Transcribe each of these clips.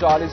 40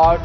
8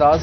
10,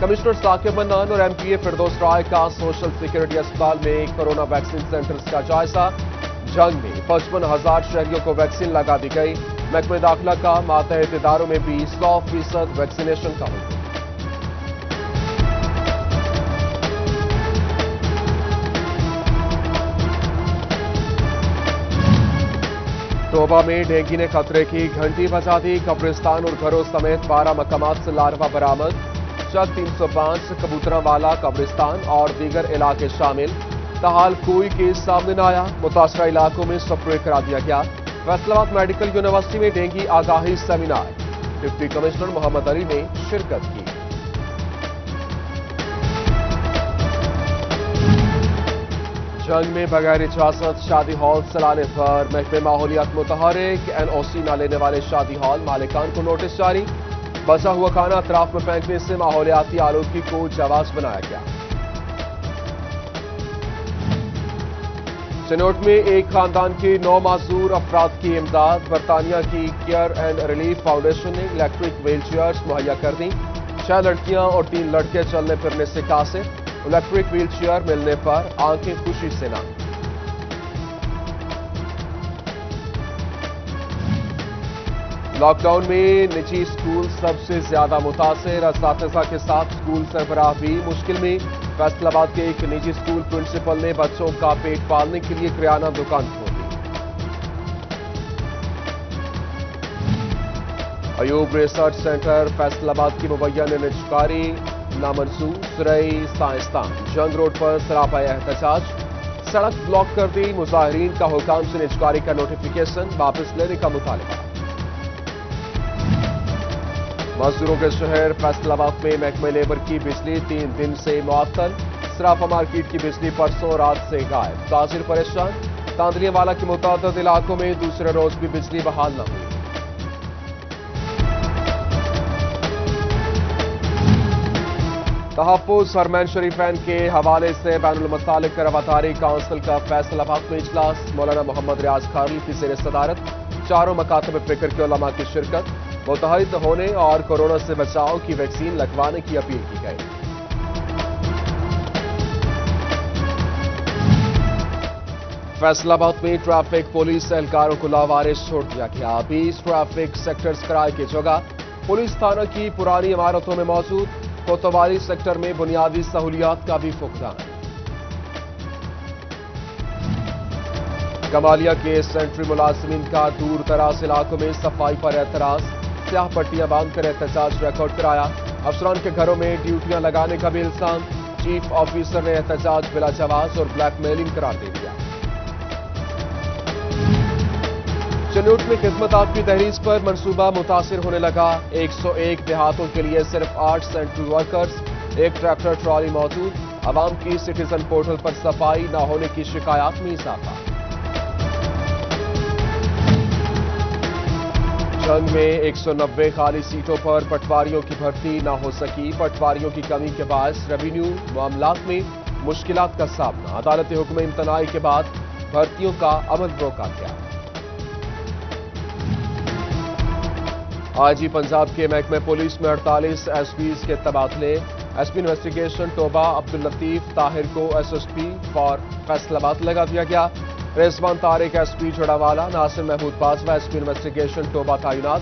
commissioner Saqib منان اور M P اے فردوس رائے کا social security اسپتال میں کورونا ویکسین سینٹرز کا جائزہ۔ جنگ میں 55,000 شہریوں کو ویکسین لگا دی گئی۔ محکمہ داخلہ کا ماتحت اداروں میں بھی 100% ویکسینیشن کا حکم۔ ٹوبہ میں ڈینگی نے خطرے کی گھنٹی بجا دی۔ قبرستان اور گھروں سمیت 12 مقامات سے لاروا برآمد۔ چک 305 کبوتراں والا قبرستان اور دیگر علاقے شامل۔ تاحال کوئی کیس سامنے نہ آیا۔ متاثرہ علاقوں میں سپرے کرا دیا گیا۔ فیصل آباد میڈیکل یونیورسٹی میں ڈینگی آگاہی سیمینار، ڈپٹی کمشنر محمد علی نے شرکت کی۔ جنگ میں بغیر اجازت شادی ہال چلانے پر محکمہ ماحولیات متحرک۔ این او سی نہ لینے والے شادی ہال مالکان کو نوٹس جاری۔ بچا ہوا کھانا اطراف میں پھینکنے سے ماحولیاتی آلودگی کو جواز بنایا گیا۔ چنوٹ میں ایک خاندان کے 9 معذور افراد کی امداد۔ برطانیہ کی کیئر اینڈ ریلیف فاؤنڈیشن نے الیکٹرک ویل چیئرز مہیا کر دیں۔ 6 لڑکیاں اور 3 لڑکے چلنے پھرنے سے قاصر۔ الیکٹرک ویل چیئر ملنے پر آنکھیں خوشی سے نم۔ لاک ڈاؤن میں نجی اسکول سب سے زیادہ متاثر۔ اساتذہ کے ساتھ اسکول سربراہ بھی مشکل میں۔ فیصل آباد کے ایک نجی اسکول پرنسپل نے بچوں کا پیٹ پالنے کے لیے کریانہ دکان کھول دی۔ ایوب ریسرچ سینٹر فیصل آباد کی مبینہ نجکاری نامنظور۔ سرئی سائنسدان جنگ روڈ پر سراپا احتجاج۔ سڑک بلاک کر دی۔ مظاہرین کا حکام سے نجکاری کا نوٹیفیکیشن واپس لینے کا مطالبہ۔ مزدوروں کے شہر فیصل آباد میں محکمہ لیبر کی بجلی 3 دن سے معطل۔ سراپا مارکیٹ کی بجلی پرسوں رات سے غائب۔ تاجر پریشان۔ تاندلیہ والا کے متعدد علاقوں میں دوسرے روز بھی بجلی بحال نہ ہوئی۔ تحفظ حرمین شریفین کے حوالے سے بین المسالک رواداری کونسل کا فیصل آباد میں اجلاس۔ مولانا محمد ریاض کھارل کی زیر صدارت 4 مکاتب فکر کے علماء کی شرکت۔ متحد ہونے اور کورونا سے بچاؤ کی ویکسین لگوانے کی اپیل کی گئی۔ فیصل آباد میں ٹریفک پولیس اہلکاروں کو لاوارث چھوڑ دیا گیا۔ 20 ٹریفک سیکٹرز کرائے کی جگہ پولیس تھانہ کی پرانی عمارتوں میں موجود۔ کوتوالی سیکٹر میں بنیادی سہولیات کا بھی فقدان۔ کمالیہ کے سینٹری ملازمین کا دور دراز علاقوں میں صفائی پر اعتراض۔ سیاہ پٹیاں باندھ کر احتجاج ریکارڈ کرایا۔ افسران کے گھروں میں ڈیوٹیاں لگانے کا بھی الزام۔ چیف آفیسر نے احتجاج بلا جواز اور بلیک میلنگ قرار دے دیا۔ چنوٹ میں خدمت آپ کی تحریض پر منصوبہ متاثر ہونے لگا۔ 101 دیہاتوں کے لیے صرف 8 سینٹرل ورکرز، 1 ٹریکٹر ٹرالی موجود۔ عوام کی سٹیزن پورٹل پر صفائی نہ ہونے کی شکایات میں اضافہ۔ جنگ میں 190 خالی سیٹوں پر پٹواریوں کی بھرتی نہ ہو سکی۔ پٹواریوں کی کمی کے باعث ریونیو معاملات میں مشکلات کا سامنا۔ عدالتی حکم امتناعی کے بعد بھرتیوں کا عمل روکا گیا۔ آئی جی پنجاب کے محکمہ پولیس میں 48 ایس پیز کے تبادلے۔ S P investigation Toba Abdullatif Tahir کو S S P for Faisalabad لگا دیا گیا۔ Rizwan Tariq S P Jaranwala, Nasir Mahmood Bajwa S P investigation Toba تعینات۔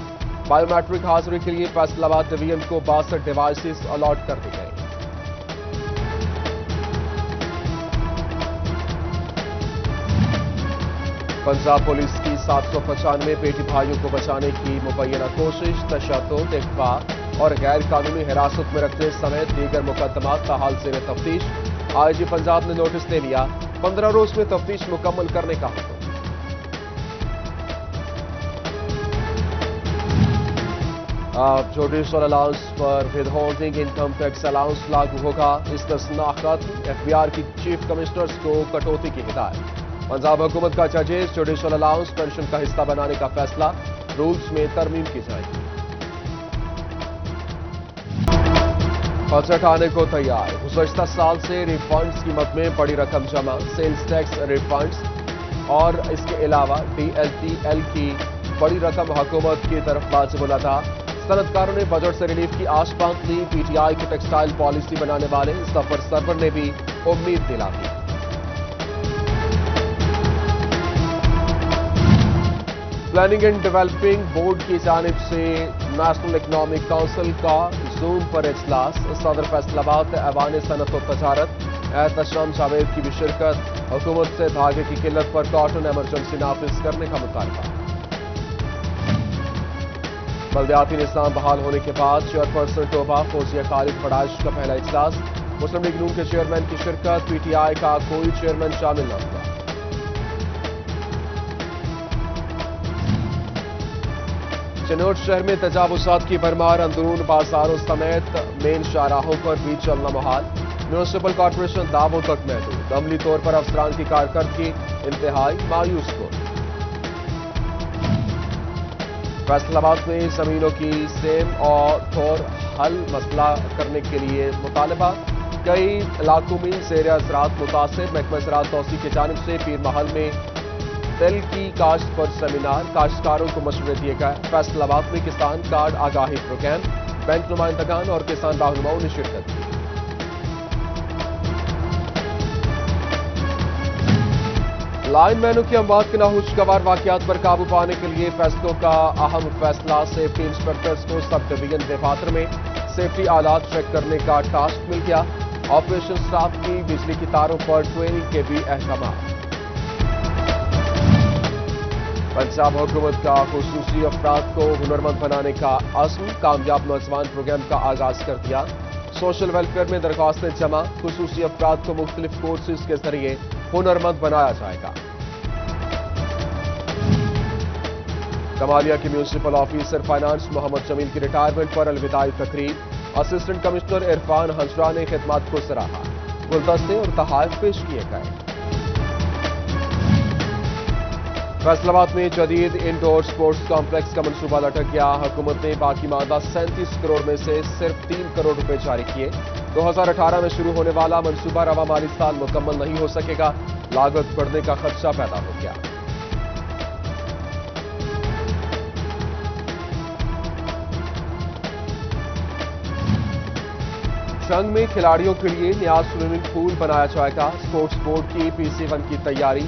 بائیو میٹرک حاضری کے لیے فیصل آباد ڈویژن کو 62 ڈیوائسز الاٹ کر دی گئی۔ پنجاب پولیس کی 795 بیٹی بھائیوں کو بچانے کی مبینہ کوشش۔ تشدد، اغوا اور غیر قانونی حراست میں رکھنے سمیت دیگر مقدمات تاحال زیر تفتیش۔ آئی جی پنجاب نے نوٹس دے لیا، 15 روز میں تفتیش مکمل کرنے کا حکم۔ اب جوڈیشل الاؤنس پر withholding income tax allowance لاگو ہوگا۔ استثناء ختم۔ ایف بی آر کی چیف کمشنرز کو کٹوتی کی ہدایت۔ پنجاب حکومت کا ججز جوڈیشل الاؤنس پینشن کا حصہ بنانے کا فیصلہ، رولز میں ترمیم کی جائے گی۔ بجٹ آنے کو تیار۔ گزشتہ سال سے ریفنڈز قیمت میں بڑی رقم جمع۔ سیلز ٹیکس ریفنڈز اور اس کے علاوہ ڈی ایل ٹی ایل کی بڑی رقم حکومت کی طرف واجب الادا۔ صنعتکاروں نے بجٹ سے ریلیف کی آش باندھ لی. پی ٹی آئی کو ٹیکسٹائل پالیسی بنانے والے ظفر سرور نے بھی امید دلا دی. پلاننگ اینڈ ڈیولپنگ بورڈ کی جانب سے نیشنل اکنامک کونسل کا زوم پر اجلاس. صدر فیصل آباد ایوان صنعت و تجارت احتشام جاوید کی بھی شرکت. حکومت سے دھاگے کی قلت پر کاٹن ایمرجنسی نافذ کرنے کا مطالبہ. بلدیاتی نظام بحال ہونے کے بعد چیئرپرسن ٹوبہ فوزیہ خالد بڑائش کا پہلا اجلاس. مسلم لیگ نون کے چیئرمین کی شرکت. پی ٹی آئی کا کوئی چیئرمین شامل نہ ہوا. چنوٹ شہر میں تجاوزات کی بھرمار. اندرون بازاروں سمیت مین شاہراہوں پر بھی چلنا محال. میونسپل کارپوریشن دعووں تک محدود. عملی طور پر افسران کی کارکردگی انتہائی مایوس کن. فیصل آباد میں زمینوں کی سیم اور ٹھور حل مسئلہ کرنے کے لیے مطالبہ. کئی علاقوں میں زیر زراعت متاثر. محکمہ زراعت توسیع کی جانب سے پیر محل میں تل کی کاشت پر سیمینار. کاشتکاروں کو مشورے دیے گئے. فیصل آباد میں کسان کارڈ آگاہی پروگرام. بینک نمائندگان اور کسان رہنماؤں نے شرکت کی. لائن مینوں کی اموات کے ناخوشگوار واقعات پر قابو پانے کے لیے فیصلوں کا اہم فیصلہ. سیفٹی انسپیکٹرز کو سب ڈویژن دیواتر میں سیفٹی آلات چیک کرنے کا ٹاسک مل گیا. آپریشن سٹاف کی بجلی کی تاروں پر ٹریننگ کے بھی احکامات. پنجاب حکومت کا خصوصی افراد کو ہنرمند بنانے کا عزم. کامیاب نوجوان پروگرام کا آغاز کر دیا. سوشل ویلفیئر میں درخواستیں جمع. خصوصی افراد کو مختلف کورسز کے ذریعے ہنرمند بنایا جائے گا. کمالیہ کے میونسپل آفیسر فائنانس محمد جمیل کی ریٹائرمنٹ پر الوداعی تقریب. اسسٹنٹ کمشنر عرفان ہنسرا نے خدمات کو سراہا. گلدستے اور تحائف پیش کیے گئے. فیصل آباد میں جدید انڈور سپورٹس کمپلیکس کا منصوبہ لٹک گیا. حکومت نے باقی ماندہ 37 کروڑ میں سے صرف 3 کروڑ روپے جاری کیے. 2018 میں شروع ہونے والا منصوبہ رواں مالی سال مکمل نہیں ہو سکے گا. لاگت بڑھنے کا خدشہ پیدا ہو گیا. جنگ میں کھلاڑیوں کے لیے نیا سوئمنگ پول بنایا جائے گا. اسپورٹس بورڈ کی PC1 کی تیاری.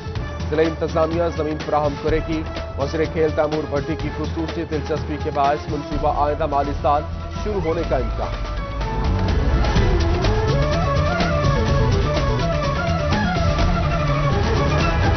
ضلع انتظامیہ زمین فراہم کرے گی. وزیر کھیل تیمور بھٹی کی خصوصی دلچسپی کے باعث منصوبہ آئندہ مالی سال شروع ہونے کا امکان.